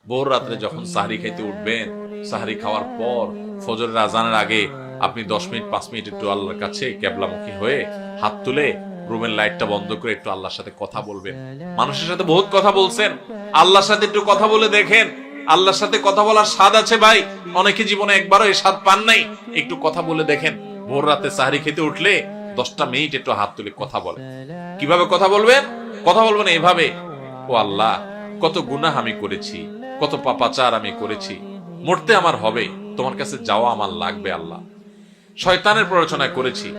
ভোর রাত্রে যখন সাহরি খাইতে উঠবেন, সাহরি খাওয়ার পর ফজরের আজানের আগে আপনি 10 মিনিট 5 মিনিট একটু আল্লাহর কাছে কেবলামুখী হয়ে হাত তুলে রুমের লাইটটা বন্ধ করে একটু আল্লাহর সাথে কথা বলবেন। মানুষের সাথে বহুত কথা বলছেন, আল্লাহর সাথে একটু কথা বলে দেখেন। আল্লাহর সাথে কথা বলার স্বাদ আছে ভাই, অনেকে জীবনে একবারও এই স্বাদ পান নাই। একটু কথা বলে দেখেন। ভোর রাতে সাহরি খেতে উঠলে 10টা মিনিট একটু হাত তুলে কথা বলেন। কিভাবে কথা বলবেন? কথা বলবেন এভাবে, ও আল্লাহ, কত গুনাহ আমি করেছি, কত পাপাচার আমি করেছি, মরতে আমার হবে, তোমার কাছে যাওয়া আমার লাগবে আল্লাহ। শয়তানের প্ররোচনা করেছি,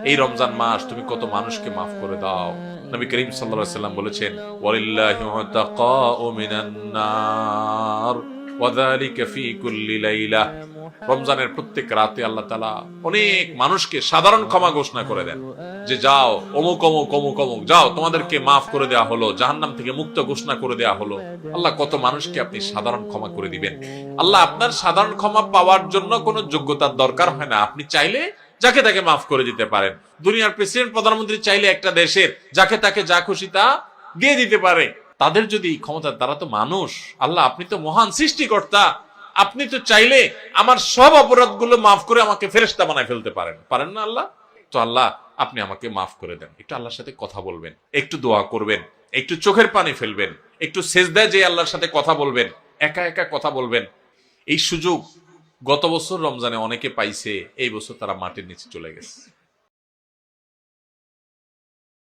এই রমজান মাস তুমি কত মানুষকে মাফ করে দাও। নবী করিম সাল্লাল্লাহু আলাইহি সাল্লাম বলেছেন, ওয়ালিল্লাহি মুতাকাউ মিনান নার ওয়া যালিকা ফি কুল্লি লাইলা। রমজানের প্রত্যেক রাতে আল্লাহ তাআলা অনেক মানুষকে সাধারণ ক্ষমা ঘোষণা করে দেন, যে যাও অমুক অমুক অমুক অমুক, যাও তোমাদেরকে মাফ করে দেওয়া হলো, জাহান্নাম থেকে মুক্ত ঘোষণা করে দেওয়া হলো। আল্লাহ কত মানুষকে আপনি সাধারণ ক্ষমা করে দিবেন। আল্লাহ আপনার সাধারণ ক্ষমা পাওয়ার জন্য কোনো যোগ্যতার দরকার হয় না, আপনি চাইলে যাকে তাকে মাফ করে দিতে পারেন। দুনিয়ার প্রেসিডেন্ট প্রধানমন্ত্রী চাইলে একটা দেশের যাকে তাকে যা খুশি তা দিয়ে দিতে পারে। তাদের যদি ক্ষমতা, তারা তো মানুষ। আল্লাহ আপনি তো মহান সৃষ্টিকর্তা, আপনি তো চাইলে আমার সব অপরাধগুলো মাফ করে আমাকে ফেরেশতা বানায় ফেলতে পারেন, পারেন না আল্লাহ? তো আল্লাহ আপনি আমাকে মাফ করে দেন। একটু আল্লাহর সাথে কথা বলবেন, একটু দোয়া করবেন, একটু চোখের পানি ফেলবেন, একটু সেজদায় যে আল্লাহর সাথে কথা বলবেন, একা একা কথা বলবেন। এই সুযোগ গত বছর রমজানে অনেকে পাইছে, এই বছর তারা মাটির নিচে চলে গেছে।